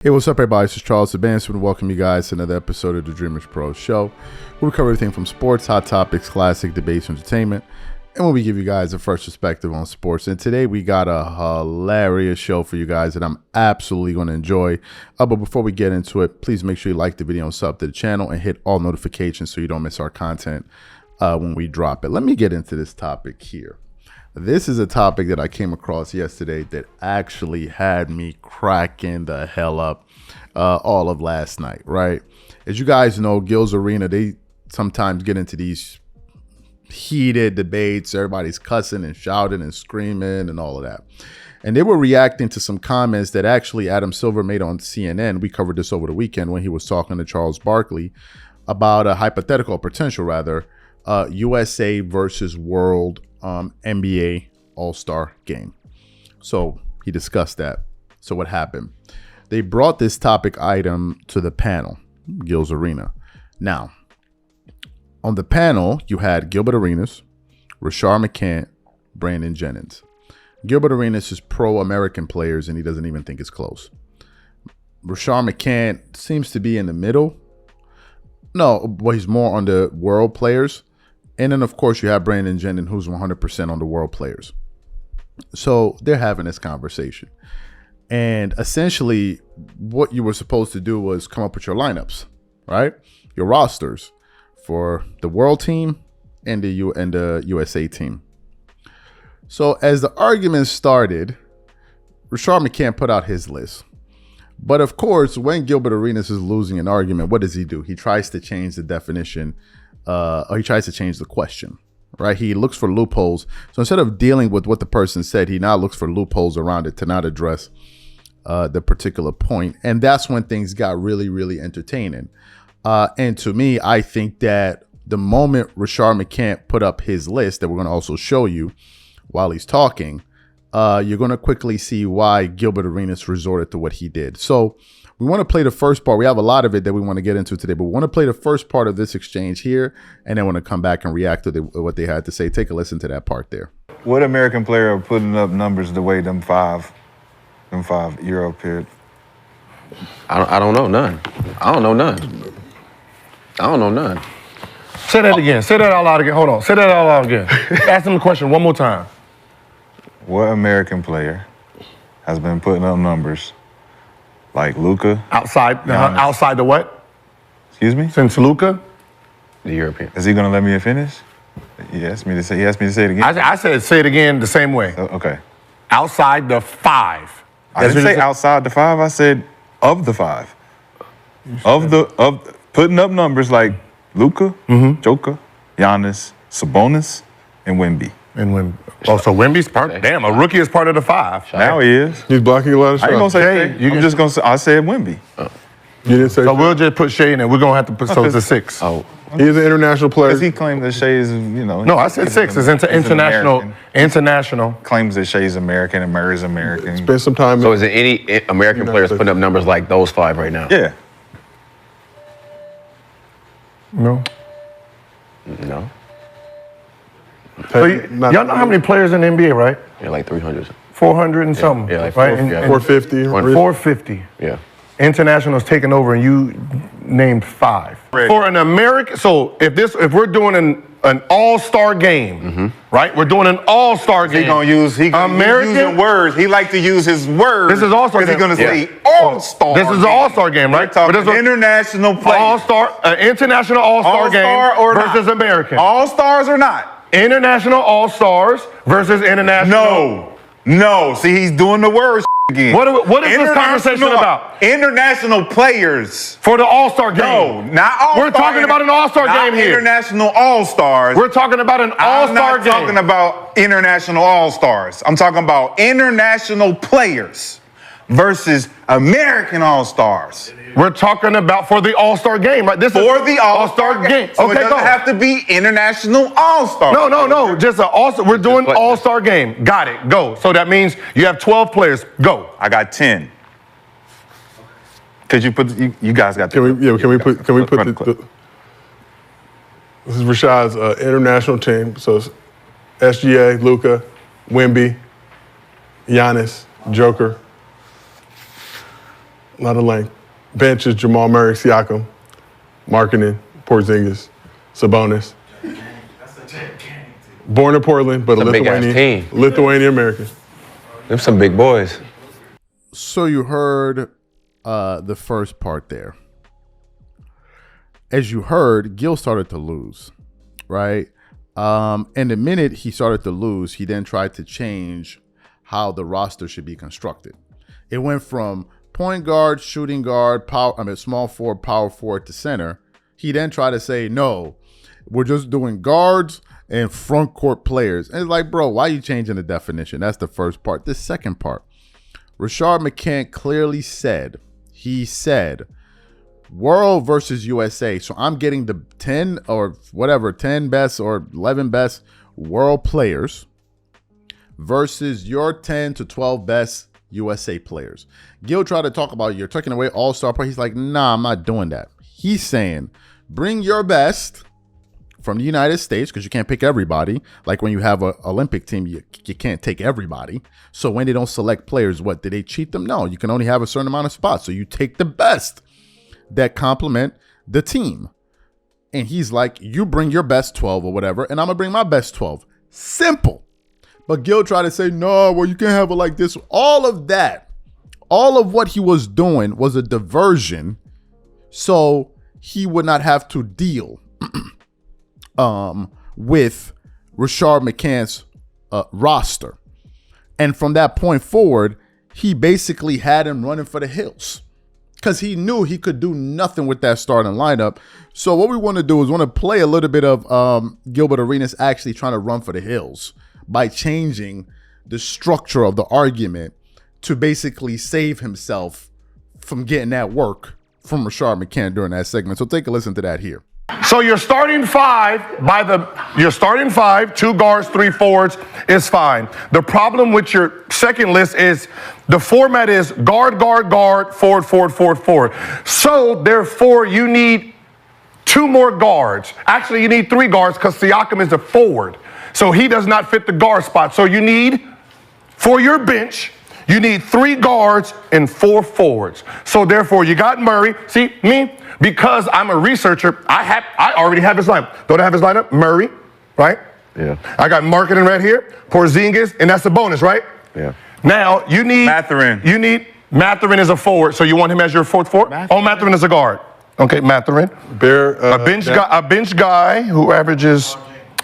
Hey, what's up, everybody? This is Charles Advanced. I want to welcome you guys to another episode of the DREAMERSPRO show, where we cover everything from sports, hot topics, classic debates, entertainment, and when we give you guys a fresh perspective on sports. And today we got a hilarious show for you guys that I'm absolutely going to enjoy. But before we get into it, please make sure you like the video and sub to the channel and hit all notifications so you don't miss our content when we drop it. Let me get into this topic here. This is a topic that I came across yesterday that actually had me cracking the hell up all of last night, right? As you guys know, Gil's Arena, they sometimes get into these heated debates. Everybody's cussing and shouting and screaming and all of that. And they were reacting to some comments that actually Adam Silver made on CNN. We covered this over the weekend when he was talking to Charles Barkley about a hypothetical, potential rather, USA versus World NBA All-Star game. So he discussed that. So what happened? They brought this topic item to the panel, Gil's Arena. Now, on the panel, you had Gilbert Arenas, Rashard McCants, Brandon Jennings. Gilbert Arenas is pro-American players, and he doesn't even think it's close. Rashard McCants seems to be in the middle. No, but he's more on the world players. And then, of course, you have Brandon Jennings, who's 100% on the world players. So they're having this conversation. And essentially, what you were supposed to do was come up with your lineups, right? Your rosters for the world team and the USA team. So as the argument started, Rashard McCants put out his list. But of course, when Gilbert Arenas is losing an argument, what does he do? He tries to change the definition. Or he tries to change the question, right? He looks for loopholes. So instead of dealing with what the person said, he now looks for loopholes around it to not address the particular point. And that's when things got really, really entertaining. And to me, I think that the moment Rashard McCants put up his list that we're going to also show you while he's talking, you're going to quickly see why Gilbert Arenas resorted to what he did. So we want to play the first part. We have a lot of it that we want to get into today, but we want to play the first part of this exchange here, and then want to come back and react to what they had to say. Take a listen to that part there. What American player are putting up numbers the way them five Europe here? I don't know none. I don't know none. I don't know none. Say that again. Say that out loud again. Hold on. Say that out loud again. Ask them the question one more time. What American player has been putting up numbers like Luka? Outside the what? Excuse me? Since Luka? The European. Is he gonna let me finish? He asked me to say it again. I said say it again the same way. Okay. Outside the five. I didn't say outside the five. I said of the five. Of putting up numbers like Luka, Joker, Giannis, Sabonis, and Wemby. So Wemby's part. Damn, a rookie is part of the five. Now he is. He's blocking a lot of shots. I ain't gonna say Shea. I'm just gonna say. I said Wemby. You didn't say. So we'll just put Shea in, and we're gonna have to put so it's a six. Oh, He's an international player. Because he claimed that Shea is, No, I said six. It's international. International. Claims that Shea's American and Murray's American. Spend some time. so is there any American players putting up numbers like those five right now? Yeah. No. No. So y'all know how many players in the NBA, right? Yeah, like 300. 400 and something. Yeah, like right? 450. 450. Yeah. International's taking over, and you named five. For an American, so if we're doing an all-star game, right? We're doing an all-star game. He's using words. He like to use his words. This is all-star game. He's gonna say all-star. This is an all-star game, right? We're talking international players. International all-star game or versus not. American. All-stars or not? International all-stars versus international. No. See, he's doing the words again. What is this conversation about? International players. For the all-star game. No, not all-star. We're talking about an all-star game here. International all-stars. We're talking about an all-star game. I'm not talking about international all-stars. I'm talking about international players versus American all-stars. We're talking about for the all-star game, right? This For is the all-star game. So okay, it doesn't have to be international all-stars. No. Just an all-star. We're doing all-star game. Got it. Go. So that means you have 12 players. Go. I got 10. Could you put you guys got? Can we put the this is Rashad's international team. So it's SGA, Luka, Wemby, Giannis, Joker, A lot of length. Bench is Jamal Murray, Siakam, Markkanen, Porzingis, Sabonis. Born in Portland, but a big-ass team. Lithuanian American. Them some big boys. So you heard the first part there. As you heard, Gil started to lose, right? And the minute he started to lose, he then tried to change how the roster should be constructed. It went from point guard, shooting guard, small forward, power forward to center. He then tried to say, no, we're just doing guards and front court players. And it's like, bro, why are you changing the definition? That's the first part. The second part, Rashard McCann clearly said, world versus USA. So I'm getting the 10 or whatever, 10 best or 11 best world players versus your 10 to 12 best USA players. Gil tried to talk about you're taking away all-star play. He's like, nah, I'm not doing that. He's saying, bring your best from the United States, because you can't pick everybody. Like when you have an Olympic team, you can't take everybody. So when they don't select players, what, did they cheat them? No, you can only have a certain amount of spots. So you take the best that complement the team. And he's like, you bring your best 12 or whatever, and I'm going to bring my best 12. Simple. But Gil tried to say, no, well, you can't have it like this. All of that, all of what he was doing was a diversion so he would not have to deal with Rashard McCann's roster. And from that point forward, he basically had him running for the hills because he knew he could do nothing with that starting lineup. So what we want to do is want to play a little bit of Gilbert Arenas actually trying to run for the hills by changing the structure of the argument to basically save himself from getting that work from Rashard McCann during that segment. So take a listen to that here. So your starting five, 2 guards, 3 forwards is fine. The problem with your second list is the format is guard, guard, guard, forward, forward, forward, forward. So therefore you need 2 more guards. Actually, you need 3 guards because Siakam is a forward. So he does not fit the guard spot. So you need, for your bench, you need 3 guards and 4 forwards. So therefore you got Murray. See, me? Because I'm a researcher, I already have his lineup. Don't I have his lineup? Murray, right? Yeah. I got Markkanen right here, Porzingis, and that's a bonus, right? Yeah. Now, you need... Mathurin. You need... Mathurin is a forward, so you want him as your fourth forward? Mathurin is a guard. Okay, Mathurin. A bench guy who averages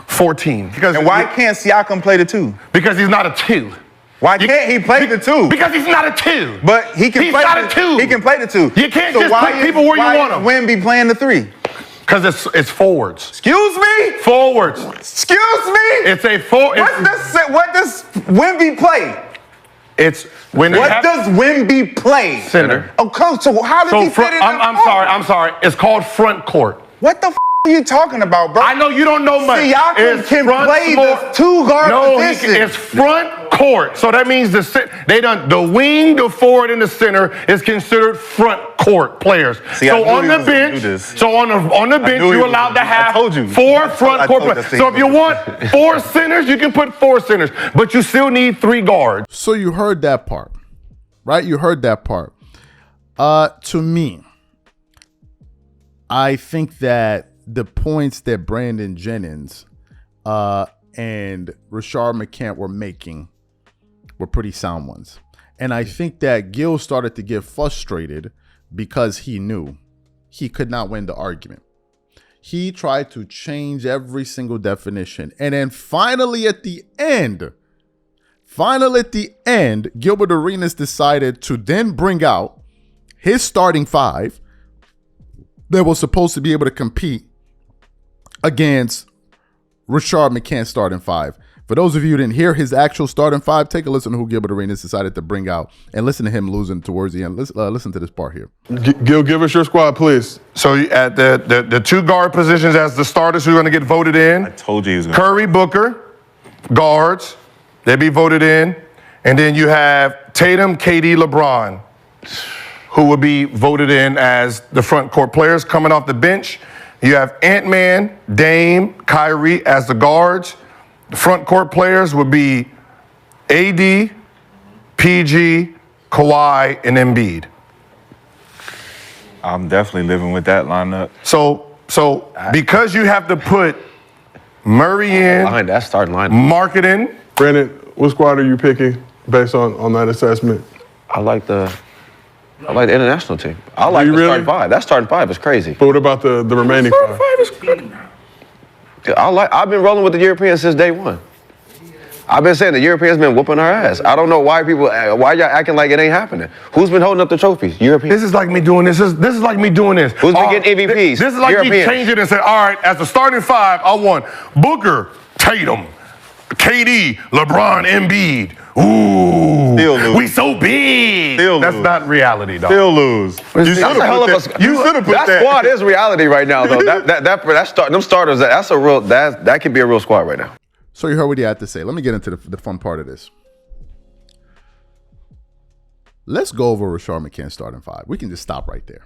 14. And why can't Siakam play the 2? Because he's not a 2. Why can't he play the 2? Because he's not a 2. But he can play not a 2. He can play the 2. You can't just put people where you want them. Why is Wemby playing the 3? Because it's forwards. Excuse me? Forwards. Excuse me? It's a forward. What does Wemby play? It's when what does Wemby play? Center. Okay, so how does he fit in? I'm sorry. It's called front court. What the are you talking about, bro? I know you don't know much. Siakam can play the 2 guard position. It's front court. So that means the wing, the forward, and the center is considered front court players. See, so on the bench, you're allowed to have 4 front court players. So if you want 4 centers, you can put 4 centers, but you still need 3 guards. So you heard that part, right? You heard that part. To me, I think that the points that Brandon Jennings and Rashard McCann were making were pretty sound ones. And I think that Gil started to get frustrated because he knew he could not win the argument. He tried to change every single definition. And then finally at the end, Gilbert Arenas decided to then bring out his starting 5 that was supposed to be able to compete against Rashard McCann's starting 5. For those of you who didn't hear his actual starting 5, take a listen to who Gilbert Arenas decided to bring out and listen to him losing towards the end. Listen to this part here. Gil, give us your squad, please. So at the 2 guard positions as the starters who are going to get voted in. I told you he was going to. Curry, Booker, guards. They'll be voted in. And then you have Tatum, KD, LeBron, who will be voted in as the front court players coming off the bench. You have Ant-Man, Dame, Kyrie as the guards. The front court players would be AD, PG, Kawhi, and Embiid. I'm definitely living with that lineup. So because you have to put Murray in, Behind that starting lineup. Market in. Brandon, what squad are you picking based on that assessment? I like the international team. I like the starting five. That starting five is crazy. But what about the remaining five? I've been rolling with the Europeans since day one. I've been saying the Europeans been whooping our ass. I don't know why y'all acting like it ain't happening. Who's been holding up the trophies? Europeans. This is like me doing this. This is like me doing this. Who's been getting MVPs? This is like me changing and saying, all right, as the starting five, I want Booker, Tatum, KD, LeBron, Embiid. Ooh, Still lose. we so big. Still That's lose. not reality, dog. Still lose. That's a hell of a. You should have put that. That squad is reality right now, though. Them starters. That's a real. That could be a real squad right now. So you heard what he had to say. Let me get into the fun part of this. Let's go over Rashard McCants starting five. We can just stop right there.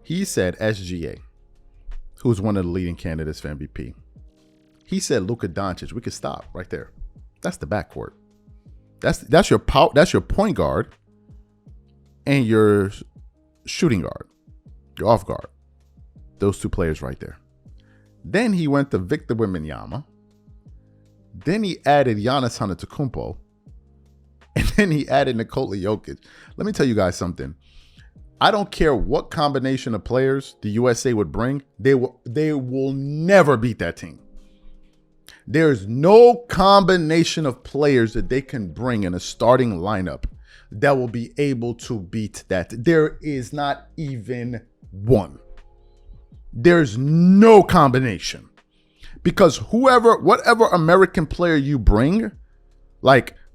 He said SGA, who's one of the leading candidates for MVP. He said Luka Doncic. We could stop right there. That's the backcourt. That's your point guard and your shooting guard, your off guard. Those two players right there. Then he went to Victor Wembanyama. Then he added Giannis Antetokounmpo. And then he added Nikola Jokic. Let me tell you guys something. I don't care what combination of players the USA would bring. They will never beat that team. There's no combination of players that they can bring in a starting lineup that will be able to beat that. There is not even one. There's no combination. Because whatever American player you bring,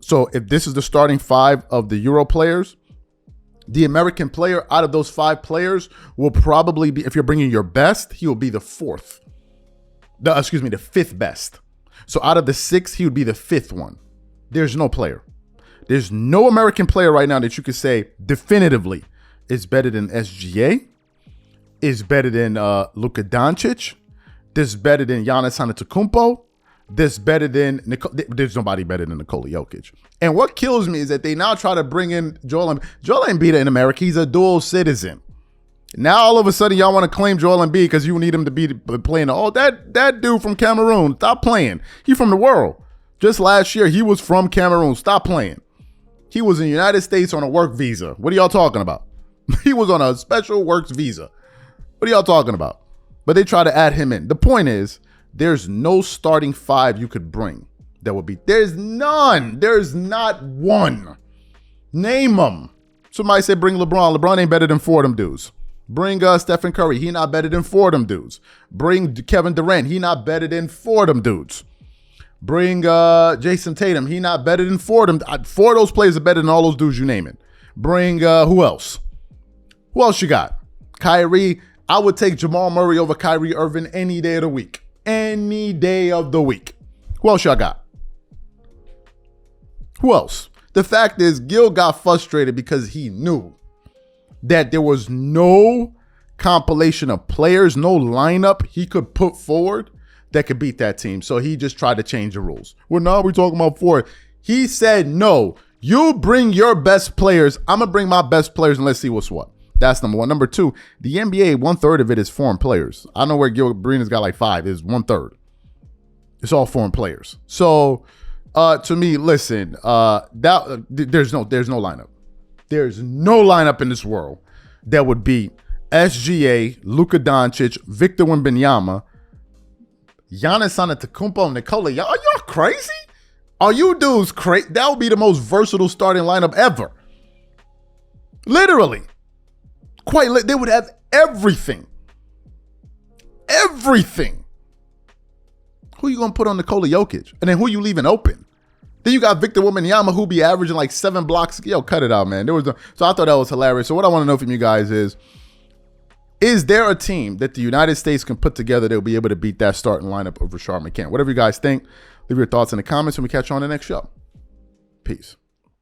so if this is the starting five of the Euro players, the American player out of those five players will probably be, if you're bringing your best, he will be the fifth best. So out of the six, he would be the fifth one. There's no player. There's no American player right now that you could say definitively is better than SGA, is better than Luka Doncic, this better than Giannis Antetokounmpo, this better than there's nobody better than Nikola Jokic. And what kills me is that they now try to bring in Joel Embiid in America. He's a dual citizen. Now all of a sudden y'all want to claim Joel Embiid because you need him to be playing. Oh, that dude from Cameroon, stop playing. He from the world. Just last year he was from Cameroon. Stop playing. He was in the United States on a work visa. What are y'all talking about? He was on a special works visa. What are y'all talking about? But they try to add him in. The point is, there's no starting five you could bring that would be. There's none. There's not one. Name them. Somebody said bring LeBron. LeBron ain't better than four of them dudes. Bring Stephen Curry. He not better than four of them dudes. Bring Kevin Durant. He not better than four of them dudes. Bring Jason Tatum. He not better than four of them. Four of those players are better than all those dudes you name it. Bring who else? Who else you got? Kyrie. I would take Jamal Murray over Kyrie Irving any day of the week. Any day of the week. Who else y'all got? Who else? The fact is, Gil got frustrated because he knew that there was no compilation of players, no lineup he could put forward that could beat that team. So he just tried to change the rules. Well, now we're talking about four. He said, no, you bring your best players. I'm going to bring my best players and let's see what's what. That's number one. Number two, the NBA, 1/3 of it is foreign players. I know where Gil Arenas got like 5. It's 1/3. It's all foreign players. So to me, listen, there's no lineup. There's no lineup in this world that would beat SGA, Luka Doncic, Victor Wembanyama, Giannis Antetokounmpo, Nikola. Are y'all crazy? Are you dudes crazy? That would be the most versatile starting lineup ever. Literally. They would have everything. Everything. Who you going to put on Nikola Jokic? And then who you leaving open? Then you got Victor Wembanyama who be averaging like 7 blocks. Yo, cut it out, man. So I thought that was hilarious. So what I want to know from you guys is there a team that the United States can put together that will be able to beat that starting lineup of Rashard McCants? Whatever you guys think, leave your thoughts in the comments and we catch you on the next show. Peace.